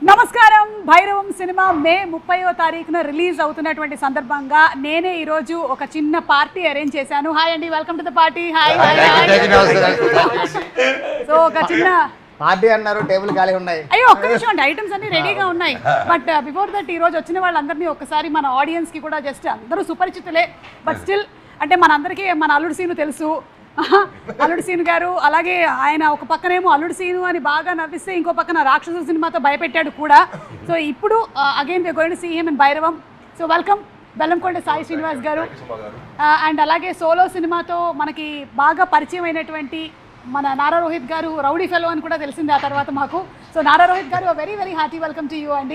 నమస్కారం. భైరవం సినిమా మే 30వ తారీఖున రిలీజ్ అవుతున్నటువంటి సందర్భంగా నేనే ఈరోజు ఒక చిన్న పార్టీ అరేంజ్ చేశాను. హాయ్ అండి, welcome to the party. Hi. So ఒక చిన్న పార్టీ అన్నారు, టేబుల్ ఖాళీ ఉన్నాయి. అయ్యో ఒక్క నిమిషం అండి, ఐటమ్స్ అన్ని రెడీగా ఉన్నాయి. బట్ బిఫోర్ దట్ ఈ రోజు వచ్చిన వాళ్ళందరినీ ఒకసారి మన ఆడియన్స్ కి కూడా జస్ట్ అందరూ సుపరిచితులే, బట్ స్టిల్ అంటే మనందరికీ మన అల్లుడు సీను తెలుసు. అల్లుడు సీను గారు, అలాగే ఆయన ఒక పక్కనేమో అల్లుడు సీను అని బాగా నవ్విస్తే ఇంకో పక్కన రాక్షసు సినిమాతో భయపెట్టాడు కూడా. సో ఇప్పుడు again we are going to see him in Bhairavam. So welcome Bellamkonda Sai Srinivas garu. And అలాగే సోలో సినిమాతో మనకి బాగా పరిచయం అయినటువంటి మన నారా రోహిత్ గారు, రౌడీ ఫెలో అని కూడా తెలిసింది ఆ తర్వాత మాకు. సో నారా రోహిత్ గారు, very very hearty welcome to you అండి.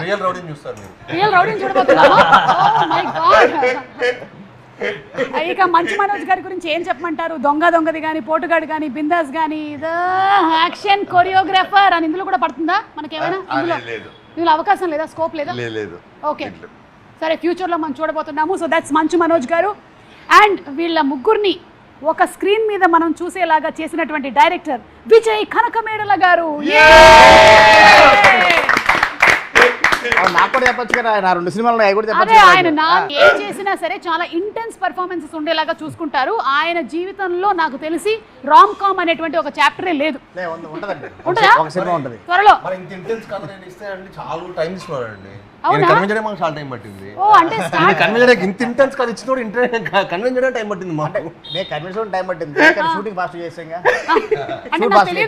రియల్ రౌడీని చూడబోతున్నాము. Oh my god. ఇక మంచు మనోజ్ గారి గురించి ఏం చెప్పమంటారు? దొంగది కానీ, పోటుగాడు కానీ, బిందాస్ కానీ, యాక్షన్ కొరియోగ్రాఫర్ అని ఇందులో కూడా పడుతుందా మనకేమైనా? ఇందులో అవకాశం లేదా, స్కోప్ లేదా? ఓకే సరే, ఫ్యూచర్లో మనం చూడబోతున్నాము. సో దట్స్ మంచు మనోజ్ గారు. అండ్ వీళ్ళ ముగ్గురిని ఒక స్క్రీన్ మీద మనం చూసేలాగా చేసినటువంటి డైరెక్టర్ విజయ్ కనకమేడల గారు. నాకు కూడా చెప్పొచ్చు కదా, నా 2 సినిమాలు అవి కూడా అదే ఆయన ఏం చేసినా సరే చాలా ఇంటెన్స్ పర్ఫార్మెన్సెస్ ఉండేలాగా చూసుకుంటారు. ఆయన జీవితంలో నాకు తెలిసి రామ్ కామ్ అనేటువంటి ఒక చాప్టరే లేదు. త్వరలో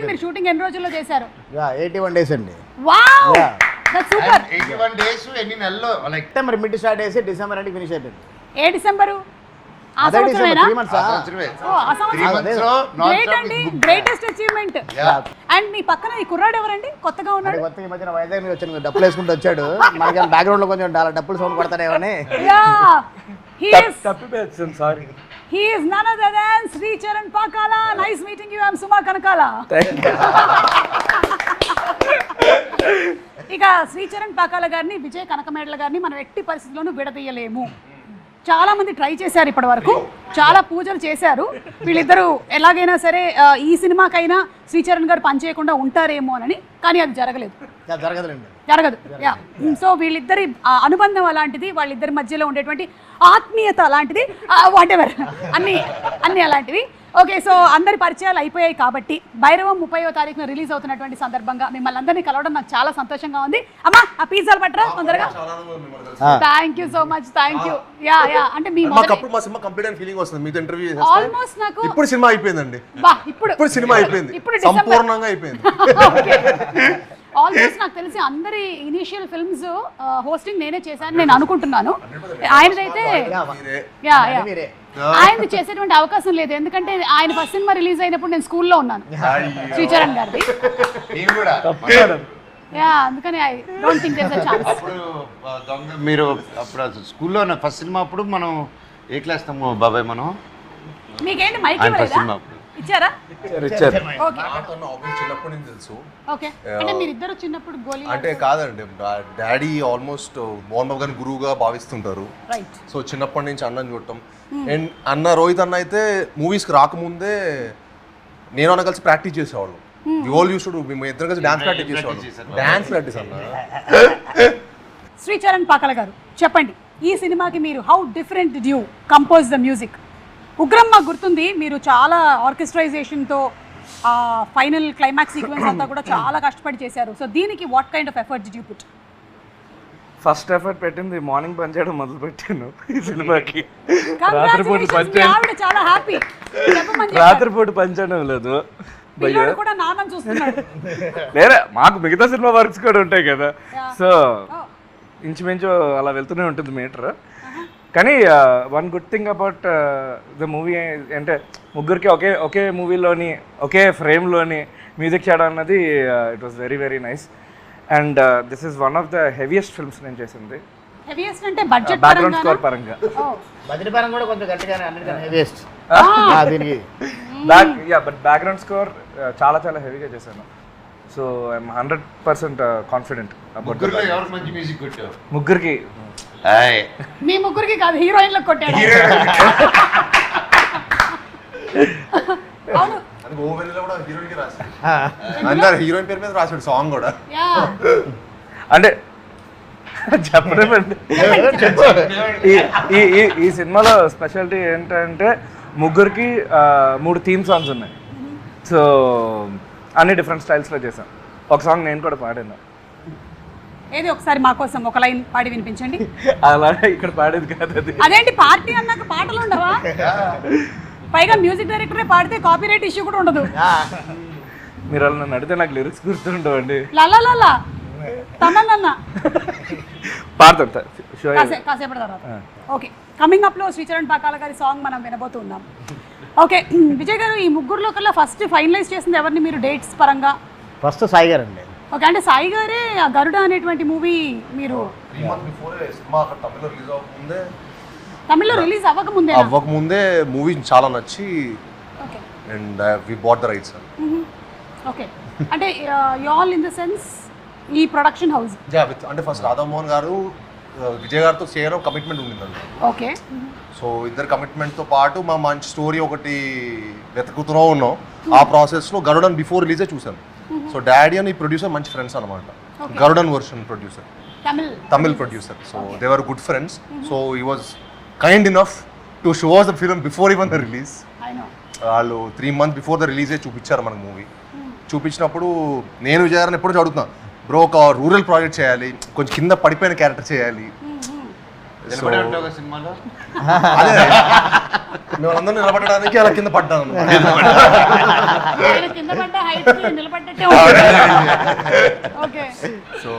మీరు షూటింగ్ ఎన్ని రోజుల్లో చేశారు? 81 days అండి. సూపర్. 81 days ఎన్ని నెలల్లో? సెప్టెంబర్ మిడ్ స్టార్ట్ చేసి డిసెంబర్ అంటే ఫినిష్ అయిపోయింది. ఏ డిసెంబరు? ఆ సంవత్సరమేనా? గ్రేట్ అండి, గ్రేటెస్ట్ అచీవ్మెంట్. అండ్ మీ పక్కన ఈ కుర్రాడు ఎవరండి? కొత్తగా ఉన్నాడు. కొత్తగా ఈ మధ్యన వైజాగ్ నుంచి వచ్చాను, డప్పులు వేసుకుంటూ వచ్చాడు. మనకి బ్యాక్గ్రౌండ్ లో కొంచెం డప్పులు sound కొడతాడేమని. He is none other than Sri Charan Pakala. Nice meeting you. I am Suma Kanakala. ఇక శ్రీచరణ్ పాకాల గారిని, విజయ్ కనకమేడల గారిని మనం ఎట్టి పరిస్థితుల్లోనూ విడదీయలేము. చాలా మంది ట్రై చేశారు ఇప్పటి వరకు, చాలా పూజలు చేశారు. వీళ్ళిద్దరూ ఎలాగైనా సరే ఈ సినిమాకైనా శ్రీచరణ్ గారు పనిచేయకుండా ఉంటారేమో అని, కానీ అది జరగదు. సో వీళ్ళిద్దరి అనుబంధం అలాంటిది, వాళ్ళిద్దరి మధ్యలో ఉండేటువంటి ఆత్మీయత అలాంటిది, వాట్ ఎవర్ అన్నీ అలాంటివి. ఓకే, సో అందరి పరిచయాలు అయిపోయాయి కాబట్టి భైరవం 30వ తారీఖున రిలీజ్ అవుతున్నటువంటి సందర్భంగా మిమ్మల్ని అందరినీ కలవడం నాకు చాలా సంతోషంగా ఉంది. అమ్మా ఆ పిజ్జాలు పట్టరా తొందరగా. Thank you so much. Thank you. Yeah అంటే మీ ఆల్మోస్ట్ నాకు ఇప్పుడు సినిమా అయిపోయిందండి. ఇప్పుడు సినిమా అయిపోయింది, సంపూర్ణంగా అయిపోయింది. ఆల్మోస్ట్ నాకు తెలిసి అందరి ఇనిషియల్ ఫిల్మ్స్ హోస్టింగ్ నేనే చేశాను నేను అనుకుంటున్నాను. ఆయనదైతే ఆయనది చేసేటువంటి అవకాశం లేదు, ఎందుకంటే ఆయన ఫస్ట్ సినిమా రిలీజ్ అయినప్పుడు నేను స్కూల్లో ఉన్నాను, శ్రీచరణ్ గారిది. అందుకని I don't think there is a chance. మీరు అప్పుడు స్కూల్లో ఫస్ట్ సినిమా అప్పుడు మనం ఏ క్లాస్ తాము బాబాయ్? మనం మీకేంటి మైక్ ఇవ్వలేదా? ఇచ్చారా? చిన్నప్పటి నుంచి తెలుసు. ఓకే, అంటే మీరిద్దరు చిన్నప్పుడు గోలీ అంటే కాదండి, డాడీ ఆల్మోస్ట్ మోహన్ బాబు గారిని గురువుగా భావిస్తుంటారు. సో చిన్నప్పటి నుంచి అన్నని చూడటం. అండ్ అన్న రోహిత్ అన్న అయితే మూవీస్కి రాకముందే నేను అన్న కలిసి ప్రాక్టీస్ చేసేవాళ్ళు. ఆల్ యూస్ టు మేము ఇద్దరు కలిసి డాన్స్ ప్రాక్టీస్ చేసేవాళ్ళు. డాన్స్ ప్రాక్టీస్ అన్న. శ్రీచరణ్ పాకాల గారు చెప్పండి, ఈ సినిమాకి మీరు how different did you compose the music? Ugramma గుర్తుంది, మీరు చాలా ఆర్కెస్ట్రైజేషన్తో ఫైనల్ క్లైమాక్స్ సీక్వెన్స్ అంతా కూడా చాలా కష్టపడి చేశారు. సో దీనికి what kind of effort did you put? First effort పెట్టింది మార్నింగ్ పని చేయడం మొదలు పెట్టాను ఈ సినిమాకి. రాత్రిపూట పని చేయడం లేదు, లేదా మాకు మిగతా సినిమా వర్క్స్ కూడా ఉంటాయి కదా. సో ఇంచుమించు అలా వెళ్తూనే ఉంటుంది మీటర్. కానీ one good thing about the movie అంటే ముగ్గురికి ఒకే మూవీలోని ఒకే ఫ్రేమ్లోని మ్యూజిక్ చేయడం అన్నది it was very very nice. And this is one of the heaviest films నేను చేసింది. బ్యాక్గ్రౌండ్ స్కోర్ పరంగా బట్ బ్యాక్గ్రౌండ్ స్కోర్ చాలా చాలా హెవీగా చేశాను. సో ఐఎమ్ 100% కాన్ఫిడెంట్ అబౌట్ ముగ్గురికి. మీ ముగ్గురికి కాదు, హీరోయిన్లకు కొట్టాడు. అవును, అది ఓ వెన్నెల కూడా హీరోయిన్ కి రాశాడు అందరు హీరోయిన్ పేరు మీద రాశాడు సాంగ్ కూడా. యా అంటే చెప్పలేమండి. ఈ సినిమాలో స్పెషాలిటీ ఏంటంటే ముగ్గురికి 3 థీమ్ సాంగ్స్ ఉన్నాయి. సో అన్ని డిఫరెంట్ స్టైల్స్లో చేశాం. ఒక సాంగ్ నేను కూడా పాడాను. ఏది ఒకసారి మా కోసం ఒక లైన్ పాడి వినిపించండి. అలా ఇక్కడ పాడేది కాదు అది. అదేంటి పార్టీ అన్నాక పాటలు ఉండవా? పైగా మ్యూజిక్ డైరెక్టరే పాడితే కాపీరైట్ ఇష్యూ కూడా ఉండదు. మీరు అలా నన్ను అడిగితే నాకు లిరిక్స్ గుర్తుండవండి. లలా తమన్నా పాడతాను షో. కాసేపటి తర్వాత. ఓకే, కమింగ్ అప్లో శ్రీచరణ్ పాకాల గారి సాంగ్ మనం వినబోతున్నాం. ఓకే విజయ్ గారు, ఈ ముగ్గురులో కల్లా ఫస్ట్ ఫైనలైజ్ చేసింది ఎవరిని మీరు డేట్స్ పరంగా? ఫస్ట్ సాయి గారు అండి. ఓకే, అంటే సాయి గారే గరుడ అనేటువంటి మూవీ మీరు 3 months before సినిమా అక్కడ తమిళ్లో రిలీజ్ అవ్వకముందే తమిళ్లో రిలీజ్ అవ్వకముందే మూవీ చాలా నచ్చి okay and we bought the rights. Okay, అంటే you all in the sense ఈ ప్రొడక్షన్ హౌస్. అంటే ఫస్ట్ రాధామోహన్ గారు విజయ్ గారితో చేయడం కమిట్మెంట్ ఉండిందండి. ఓకే, సో ఇద్దరు కమిట్మెంట్తో పాటు మా మంచి స్టోరీ ఒకటి వెతుకుతూ ఉన్నాం. ఆ ప్రాసెస్లో గరుడన్ బిఫోర్ రిలీజే చూసాను. సో డాడీ అని ప్రొడ్యూసర్ మంచి ఫ్రెండ్స్ అనమాట. Garudan version producer, Tamil producer. So they were good friends. So he was kind enough to show us the film before even the release. వాళ్ళు 3 months బిఫోర్ ద రిలీజే చూపించారు మనకు మూవీ. చూపించినప్పుడు నేను విజయ్ గారిని ఎప్పుడు అడుగుతున్నాను, బ్రో ఒక రూరల్ ప్రాజెక్ట్ చేయాలి, కొంచెం కింద పడిపోయిన క్యారెక్టర్ చేయాలి. సినిమాలో అదే మేము అందరూ నిలబడడానికి అలా కింద పడ్డాను. సో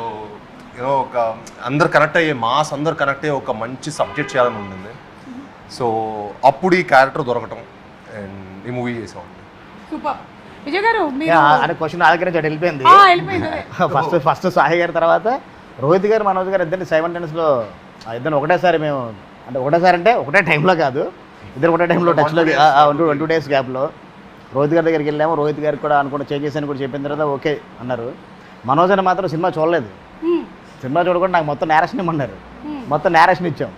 యూనో ఒక అందరు కనెక్ట్ అయ్యే మాస్ అందరు కనెక్ట్ అయ్యే ఒక మంచి సబ్జెక్ట్ చేయాలని ఉండింది. సో అప్పుడు ఈ క్యారెక్టర్ దొరకటం అండ్ ఈ మూవీ చేసామండి. సూపర్. విజయ్ గారు అనే క్వశ్చన్ నా దగ్గర వెళ్ళిపోయింది. ఫస్ట్ సాయి గారి తర్వాత రోహిత్ గారు మనోజ్ గారు ఇద్దరిని సైమల్టేనియస్లో ఇద్దరు ఒకటేసారి మేము అంటే ఒకటే టైంలో కాదు, ఇద్దరు ఒకటే టైంలో టచ్లో 2 days గ్యాప్లో రోహిత్ గారి దగ్గరికి వెళ్ళాము. రోహిత్ గారికి కూడా అనుకున్న చేంజెస్ అని కూడా చెప్పిన తర్వాత ఓకే అన్నారు. మనోజ్ అని మాత్రం సినిమా చూడలేదు. సినిమా చూడకుండా నాకు మొత్తం నేరేషన్ ఇమ్మన్నారు. మొత్తం నేరేషన్ ఇచ్చాం.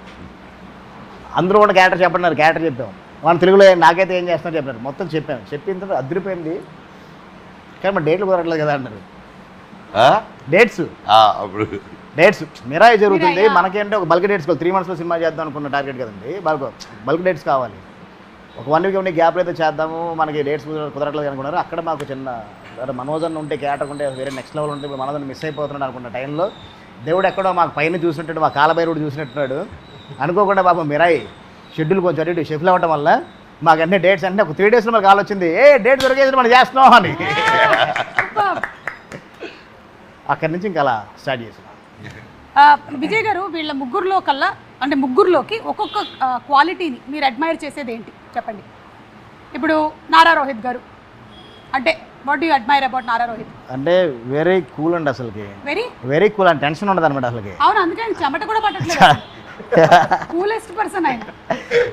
అందరూ కూడా క్యారెక్టర్ చెప్పన్నారు, క్యారెక్టర్ చెప్పాం. మన తెలుగులో నాకైతే ఏం చేస్తున్నా చెప్పారు. మొత్తం చెప్పాము. చెప్పిన తర్వాత అదిరిపోయింది. కానీ మన డేట్లు కుదరట్లేదు కదా అన్నారు. డేట్స్ మిరాయి జరుగుతుంది. మనకేంటే ఒక బల్క్ డేట్స్ 3 monthsలో సినిమా చేద్దాం అనుకున్న టార్గెట్ కదండి. బల్క్ డేట్స్ కావాలి. ఒక 1 week ఉండే గ్యాప్లో అయితే చేద్దాము, మనకి డేట్స్ కుదరట్లేదు అనుకున్నారు. అక్కడ మాకు చిన్న మనోజన్ ఉంటే క్యారెక్టర్ ఉంటే వేరే నెక్స్ట్ లెవెల్ ఉంటే ఇప్పుడు మనోజన్ మిస్ అయిపోతున్నాడు అనుకున్న టైంలో దేవుడు ఎక్కడో మాకు పైన చూసినట్టు, మా కాలభైరుడు చూసినట్టున్నాడు. అనుకోకుండా పాపం మిరాయి షెడ్యూల్ కొంచెం అటు షిఫ్ట్ అవ్వటం వల్ల మాకు అన్ని డేట్స్ అంటే ఒక 3 daysలో మనకు కాల్ వచ్చింది, డేట్ దొరికేసి మనం చేస్తున్నాం అని. అక్కడి నుంచి ఇంకా అలా స్టార్ట్ చేసాం. విజయ్ గారు, వీళ్ళ ముగ్గురులో కల్లా అంటే ముగ్గురులోకి ఒక్కొక్క క్వాలిటీని మీరు అడ్మైర్ చేసేది ఏంటి చెప్పండి. ఇప్పుడు నారా రోహిత్ గారు అంటే what you admire about Nara Rohit? అంటే వెరీ కూల్ అండి. అసలుకి వెరీ కూల్ అండ్ టెన్షన్ ఉండదు అనమాట అసలుకి. అవును, అందుకే చెమట కూడా పట్టట్లేదు. కూలెస్ట్ పర్సన్ ఆయన.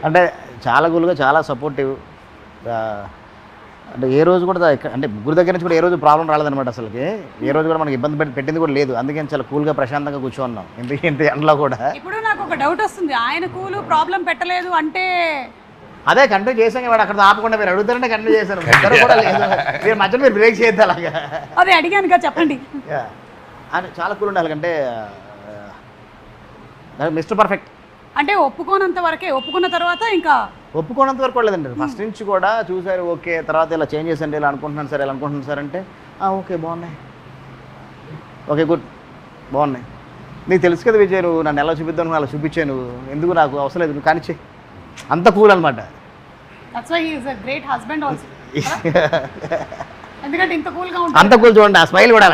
అంటే చాలా కూల్గా, చాలా సపోర్టివ్. అంటే ఏ రోజు కూడా అంటే ముగ్గురు దగ్గర నుంచి కూడా ఏ రోజు ప్రాబ్లం రాలేదనమాట. అసలుకి ఏ రోజు కూడా మనకి ఇబ్బంది పెట్టింది కూడా లేదు. అందుకని చాలా కూల్గా ప్రశాంతంగా కూర్చోన్నాం ఇంత ఎండలో కూడా. ఇప్పుడు నాకు ఒక డౌట్ వస్తుంది, ఆయన కూల్ ప్రాబ్లం పెట్టలేదు అంటే అదే కంటిన్యూ చేసాం. వాడు అక్కడ ఆపకుండా మీరు అడుగుతారంటే కంటిన్యూ చేశాను. కూడా లేదు, మీరు మధ్యలో మీరు బ్రేక్ చేయద్దు అలాగా. అదే అడిగానుగా, చెప్పండి. అని చాలా కూల్ ఉండాలి. అంటే మిస్టర్ పర్ఫెక్ట్. అంటే ఒప్పుకోనంత వరకే, ఒప్పుకున్న తర్వాత ఇంకా ఒప్పుకోనంత వరకు లేదండి. ఫస్ట్ నుంచి కూడా చూసారు ఓకే, తర్వాత ఇలా చేంజెస్ అంటే ఇలా అనుకుంటున్నాను సార్, ఇలా అనుకుంటున్నాను సార్ అంటే ఓకే బాగున్నాయి, ఓకే గుడ్ బాగున్నాయి. నీకు తెలుసు కదా విజయ్, నువ్వు నన్ను ఎలా చూపిద్దాను అలా చూపించాను, ఎందుకు నాకు అవసరం లేదు, నువ్వు కానిచ్చే. అంత కూల్ అనమాట. Great husband also. ఎందుకంటే ఇంత కూల్గా ఉంటుంది. అంత కూల్ చూడండి, ఆ స్మైల్ కూడా.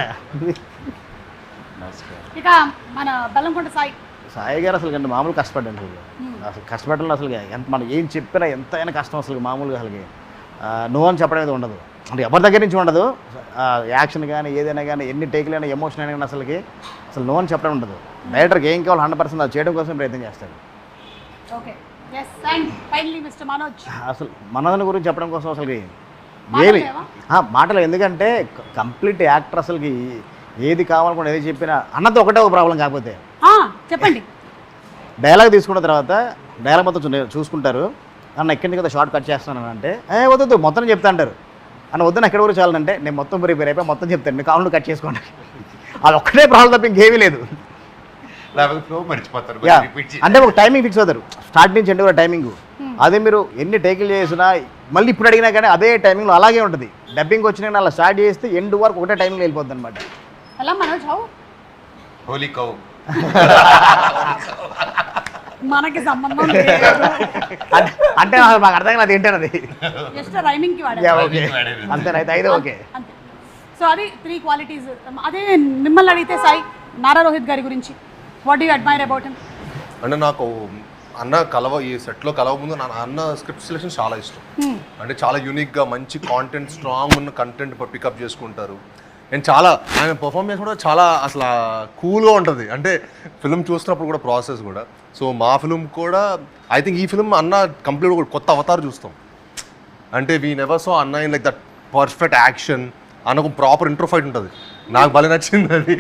ఇక మన బెల్లంకొండ సాయి గారు అసలు అంటే మామూలు కష్టపడ్డాను. అసలు కష్టపడడంలో అసలు ఎంత మనం ఏం చెప్పినా ఎంతైనా కష్టం అసలు మామూలుగా అసలు నో అని చెప్పడం అనేది ఉండదు. అంటే ఎవరి దగ్గర నుంచి ఉండదు. యాక్షన్ కానీ ఏదైనా కానీ ఎన్ని టేకులు అయినా ఎమోషన్ అయినా కానీ అసలు నో అని చెప్పడం ఉండదు. డైరెక్టర్కి ఏం కావాలి 100% అది చేయడం కోసం ప్రయత్నం చేస్తాడు. అసలు మనోజ్ గురించి చెప్పడం కోసం అసలుకి ఏమి మాటలు, ఎందుకంటే కంప్లీట్ యాక్టర్ అసలుకి ఏది కావాలనుకుంటే ఏది చెప్పినా అన్నది ఒకటే ఒక ప్రాబ్లం. కాకపోతే చెప్పండి, డైలాగ్ తీసుకున్న తర్వాత డైలాగ్ మొత్తం చూసుకుంటారు. అన్న ఎక్కడి కదా షార్ట్ కట్ చేస్తాను అంటే వద్దు మొత్తం చెప్తా అంటారు. అని వద్దు ఎక్కడ కూడా చాలంటే నేను మొత్తం ప్రిపేర్ అయిపోయి మొత్తం చెప్తాను మీరు కావాలంటే కట్ చేసుకోండి. అది ఒక్కటే ప్రాబ్లం తప్ప ఇంకేమీ లేదు. లేకపోతే ఫ్లో మర్చిపోతారు, యా రిపీట్ అంటే ఒక టైమింగ్ ఫిక్స్ అవుతారు స్టార్ట్ నుంచి ఎండ్ కూడా టైమింగ్. అదే మీరు ఎన్ని టేకులు చేసినా మళ్ళీ ఇప్పుడు అడిగినా కానీ అదే టైమింగ్లో అలాగే ఉంటుంది. డబ్బింగ్ వచ్చినా అలా స్టార్ట్ చేస్తే ఎండ్ వరకు ఒకటే టైమింగ్లో వెళ్ళిపోద్ది అనమాట. ఎలా మనోజ్ హౌ హోలీ కౌ. మనకి సంబంధం లేదు. అంటే మాకు అర్థం కాదు ఏంటన్నది. జస్ట్ రైమింగ్ కి వాడారు. యా ఓకే అంతేనైతే అయితే ఓకే. అంతే. సో అది 3 క్వాలిటీస్. అదే మిమ్మల్ని అడిగితే సాయి, నారా రోహిత్ గారి గురించి what do you admire about him? అంటే నాకు అన్న ఈ సెట్లో కలవ ముందు నా అన్న స్క్రిప్ట్ సెలెక్షన్ చాలా ఇష్టం. అంటే చాలా యూనిక్గా మంచి కాంటెంట్, స్ట్రాంగ్ ఉన్న కంటెంట్ పికప్ చేసుకుంటారు. అండ్ చాలా ఆయన పర్ఫార్మెన్స్ కూడా చాలా అసలు కూల్గా ఉంటుంది. అంటే ఫిల్మ్ చూసినప్పుడు కూడా ప్రాసెస్ కూడా. సో మా ఫిల్మ్ కూడా ఐ థింక్ ఈ ఫిల్మ్ అన్న కంప్లీట్ కొత్త అవతార్ చూస్తాం. అంటే వీ నెవర్ సో అన్న in like that perfect action, అన్నకు ప్రాపర్ ఇంట్రో ఫైట్ ఉంటుంది. నాకు భలే నచ్చింది అది.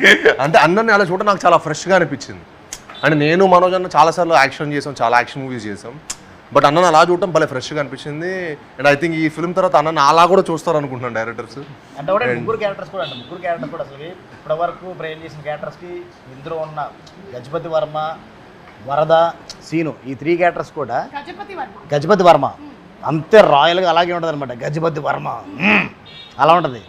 అంటే అన్నని అలా చూడడం నాకు చాలా ఫ్రెష్గా అనిపించింది. అంటే నేను మనోజ్ అన్న చాలాసార్లు యాక్షన్ చేసాం, చాలా యాక్షన్ మూవీస్ చేసాం. బట్ అన్నను అలా చూడటం భలే ఫ్రెష్గా అనిపించింది. అండ్ ఐ థింక్ ఈ ఫిల్మ్ తర్వాత అన్న అలా కూడా చూస్తారు అనుకుంటున్నాను డైరెక్టర్స్. అంటే కూడా ముగ్గురు క్యారెక్టర్స్ కూడా అసలు ఇప్పటి వరకు ప్రేమ్ చేసిన క్యారెక్టర్స్కి ఇందులో ఉన్న గజపతి వర్మ, వరద, సీను ఈ 3 క్యారెక్టర్స్ కూడా గజపతి వర్మ అంతే రాయల్గా అలాగే ఉంటుంది అనమాట. గజపతి వర్మ అలా ఉంటుంది.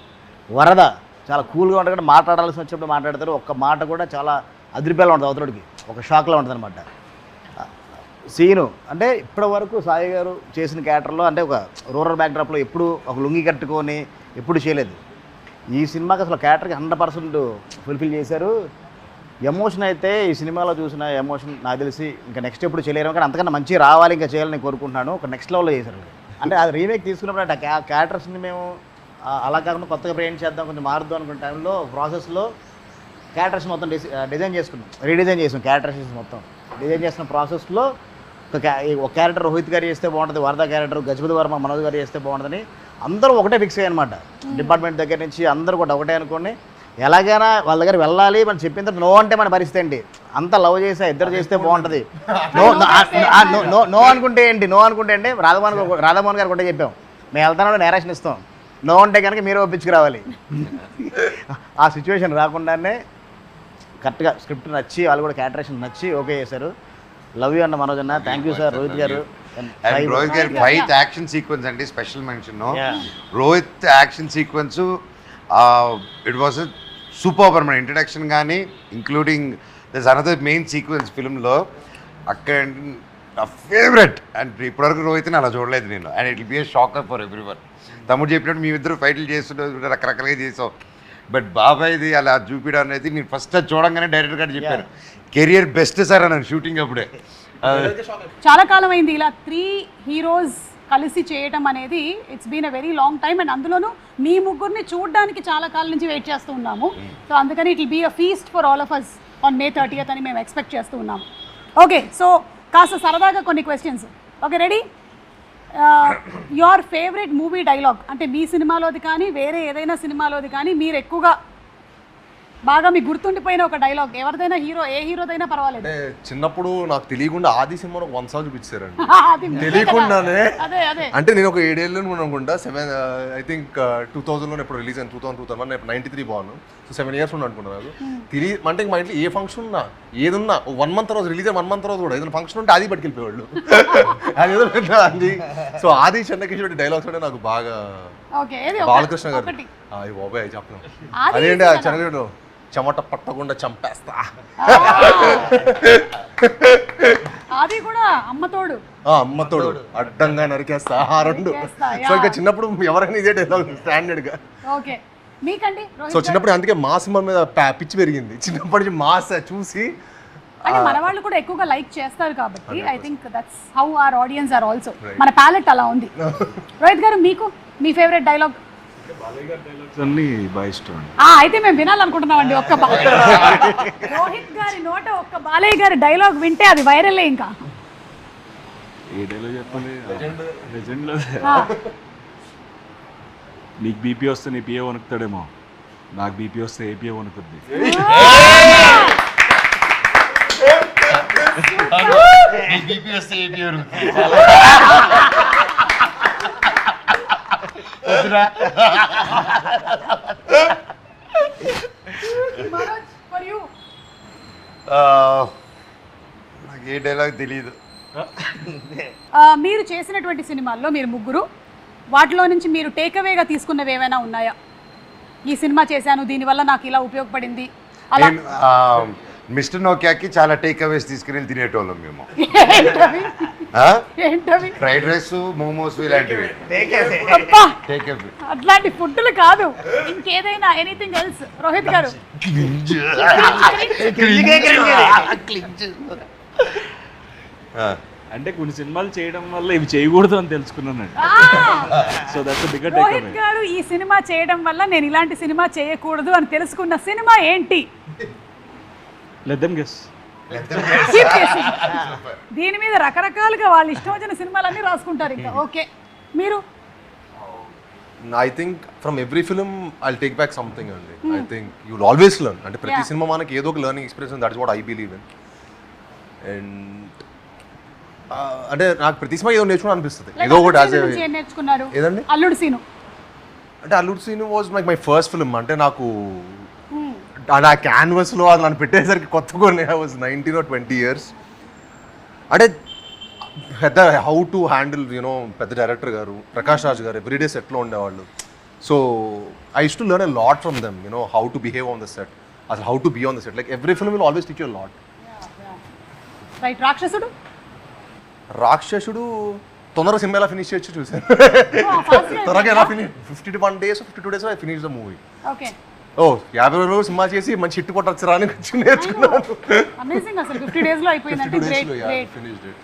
వరద చాలా కూల్గా ఉంటుంది, కూడా మాట్లాడాల్సి వచ్చినప్పుడు మాట్లాడతారు. ఒక్క మాట కూడా చాలా అదిరిపేలా ఉంటుంది అవతలకి, ఒక షాక్లో ఉంటుంది అనమాట. సీను అంటే ఇప్పటి వరకు సాయి గారు చేసిన క్యారెక్టర్లో అంటే ఒక రూరల్ బ్యాక్డ్రాప్లో ఎప్పుడు ఒక లుంగి కట్టుకొని ఎప్పుడు చేయలేదు. ఈ సినిమాకి అసలు క్యారెక్టర్కి 100% ఫుల్ఫిల్ చేశారు. ఎమోషన్ అయితే ఈ సినిమాలో చూసిన ఎమోషన్ నాకు తెలిసి ఇంకా నెక్స్ట్ ఎప్పుడు చేయలేరు, కానీ అంతకన్నా మంచి రావాలి ఇంకా చేయాలని కోరుకుంటున్నాను. ఒక నెక్స్ట్ లెవెల్లో చేశారు. అంటే అది రీమేక్ తీసుకున్నప్పుడు ఆ క్యారెక్టర్స్ని మేము అలా కాకుండా కొత్తగా బ్రెయిన్ చేద్దాం, కొంచెం మారుద్దాం అనుకున్న టైంలో ప్రాసెస్లో క్యారెక్టర్స్ మొత్తం డిజైన్ చేసుకున్నాం, రీడిజైన్ చేసాం. క్యారెక్టర్స్ మొత్తం డిజైన్ చేసిన ప్రాసెస్లో ఒక క్యారెక్టర్ రోహిత్ గారు చేస్తే బాగుంటుంది, వరద క్యారెక్టర్ గజపతి వర్మ మనోజ్ గారు చేస్తే బాగుంటుందని అందరూ ఒకటే ఫిక్స్ అయ్యనమాట. డిపార్ట్మెంట్ దగ్గర నుంచి అందరూ కూడా ఒకటే అనుకోండి, ఎలాగైనా వాళ్ళ దగ్గర వెళ్ళాలి. మనం చెప్పిన తర్వాత నో అంటే మన పరిస్థితి ఏంటి, అంత లవ్ చేసా ఇద్దరు చేస్తే బాగుంటుంది. నో అనుకుంటే ఏంటి, నో అనుకుంటే అంటే రాధామోహన్ గారు కూడా చెప్పాం, మేము వెళ్తానో నేరేషన్ ఇస్తాం, నో అంటే కనుక మీరు ఒప్పించుకురావాలి. ఆ సిచ్యువేషన్ రాకుండానే కరెక్ట్గా స్క్రిప్ట్ నచ్చి వాళ్ళు కూడా క్యారెక్టరేషన్ నచ్చి ఓకే చేశారు. లవ్ యూ అన్న మనోజ్ అన్న, థ్యాంక్ యూ సార్. రోహిత్ గారు రోహిత్ గారి ఫైట్ యాక్షన్ సీక్వెన్స్ అంటే special mention. Rohit action sequence it was super. మన ఇంట్రడక్షన్ కానీ ఇంక్లూడింగ్ దస్ అనదర్ మెయిన్ సీక్వెన్స్ ఫిల్మ్లో అక్కడ నా ఫేవరెట్. అండ్ ఇప్పటివరకు రోహిత్ని అలా చూడలేదు నేను. And it will be A shocker for everyone. తమ్ముడు చెప్పినట్టు మీ ఇద్దరు ఫైట్లు చేస్తుంటే రకరకాలుగా చేసాం, బట్ బాబాయ్ది అలా చూపించడం అనేది నేను ఫస్ట్ చూడంగానే డైరెక్టర్ గారు చెప్పారు కెరియర్ బెస్ట్ సార్ అన్నాను షూటింగ్ అప్పుడే. చాలా కాలం అయింది ఇలా 3 హీరోస్ కలిసి చేయటం అనేది. It's been a very long time. And అందులోనూ మీ ముగ్గురిని చూడడానికి చాలా కాలం నుంచి వెయిట్ చేస్తూ ఉన్నాము. సో అందుకని it will be a feast for all of us on May 30th అని మేము ఎక్స్పెక్ట్ చేస్తూ ఉన్నాము. ఓకే, సో కాస్త సరదాగా కొన్ని questions. Okay, ready? Your favourite movie dialogue అంటే మీ సినిమాలోది కానీ వేరే ఏదైనా సినిమాలోది కానీ మీరు ఎక్కువగా బాగా మీకు గుర్తుండిపోయిన ఒక డైలాగ్ ఎవరిదైనా, ఏ హీరోదైనా పర్వాలేదు. అంటే చిన్నప్పుడు నాకు తెలియకుండా ఆది సినిమాలో 1 సాంగ్ చూపించారండి తెలియకుండానే. అంటే నేను ఒక 7 ఏళ్ళు అనుకుంటా, 7 ఐ థింక్ 2000లో ఎప్పుడు రిలీజ్ అయింది, 2001 నేను 93 బాను. సో 7 ఇయర్స్ ఉండి అనుకున్నాను. తెలియ అంటే మా ఇంట్లో ఏ ఫంక్షన్ ఉన్నా ఏదున్నా 1 మంత్ రోజు రిలీజ్ 1 మంత్ రోజు కూడా ఏదైనా ఫంక్షన్ ఉంటే అది పట్టుకెళ్ళిపోయేవాళ్ళు. అదేదో అది. సో ఆది చెన్నకేశ్వరి డైలాగ్స్ అంటే నాకు బాగా బాలకృష్ణ గారు బాబాయ్ చెప్పను అదేంటి చెన్నకేశ్వరుడు చెమట పట్టకుండా చంపేస్తా, అది కూడా అమ్మతోడు అడ్డంగా నరికేస్తా, ఆ 2. సో ఇంకా చిన్నప్పుడు ఎవరైనా ఇదే డైలాగ్ స్టాండర్డ్ గా. ఓకే, మీకండి? సో చిన్నప్పుడు అందుకే మా సినిమా మీద పిచ్చి పెరిగింది. చిన్నప్పటి నుంచి మాస్ చూసి అంటే మన వాళ్ళు కూడా ఎక్కువగా లైక్ చేస్తారు కాబట్టి I think that's how our audience are also. మన ప్యాలెట్ అలా ఉంది. రోహిత్ గారు, మీకు మీ ఫేవరెట్ డైలాగ్? అయితే మేము వినాలనుకుంటున్నామండి. రోహిత్ గారి నోట ఒక్క బాలయ్య గారి డైలాగ్ వింటే అది వైరల్. ఇంకా ఏ డైలాగ్ చెప్పండి? నీకు బీపీ వస్తే నీ పిఏ వణుకుతాడేమో, నాకు బీపీ వస్తే ఏపీఏ వణుకుద్ది. Manoj, for you. నాకు ఏ డైలాగ్ తెలియదు. మీరు చేసినటువంటి సినిమాల్లో మీరు ముగ్గురు వాటిలో నుంచి మీరు టేక్అవేగా తీసుకున్నవి ఏమైనా ఉన్నాయా? ఈ సినిమా చేశాను దీనివల్ల నాకు ఇలా ఉపయోగపడింది అలా. నేను మిస్టర్ నోకియాకి చాలా టేక్ అవేస్ తీసుకుని వెళ్ళి తినేటోళ్ళం మేము. ఏంటవి? ఏంటవి? ఫ్రైడ్ రైస్, మోమోస్ ఇలాంటివి అబ్బా, టేక్ అవే. అట్లాంటి ఫుడ్లు కాదు, ఇంకేదైనా ఎనీథింగ్ ఎల్స్. రోహిత్ గారు అంటే కొన్ని సినిమాలు చేయడం వల్ల ఇవి చేయకూడదు అని తెలుసుకున్నానండి. So that's bigger take Rohit గారు ఈ సినిమా చేయడం వల్ల నేను ఇలాంటి సినిమా చేయకూడదు అని తెలుసుకున్న సినిమా ఏంటి? Let them guess. Keep guessing. దీని మీద రకరకాలుగా వాళ్ళు ఇష్టం వచ్చిన సినిమాలన్నీ రాసుకుంటారు ఇంకా. ఓకే, మీరు? I think from every film I take back something అండి. I think you will always learn. అంటే ప్రతి Yeah. సినిమా మనకి ఏదో ఒక learning experience, that is what I believe in. And అంటే నాకు ప్రతి సినిమా ఏదో నేర్చుకుని అనిపిస్తుంది, ఏదో ఒకటి యాజ్ ఏం నేర్చుకున్నారు? ఏదండి? అల్లుడు సీను. అంటే Alludu Seenu was like my first film. అంటే నాకు నా క్యాన్వస్లో అది నన్ను పెట్టేసరికి కొత్తగా ఐ వాజ్ 19 or 20 years. అంటే పెద్ద హౌ టు హ్యాండిల్ యూనో పెద్ద డైరెక్టర్ గారు ప్రకాష్ రాజ్ గారు ఎవ్రీడే సెట్లో ఉండేవాళ్ళు. So I use to learn a lot from them, you know how to behave on the set, అసలు how to be on the set. Like every film will always teach you lot. Right. Rakshasudu? Rakshasudu తొందరగా cinema ఎలా finish చేయొచ్చు చూసాను. త్వరగా ఎలా finish 51 days 52 days I finish the movie. Okay. 50 రోజులు cinema చేసి మంచి హిట్ కొట్టచ్చు రాని నేర్చుకున్నాను. అమేజింగ్. అసలు 50 days లో అయిపోయిందంటే గ్రేట్. Finished it.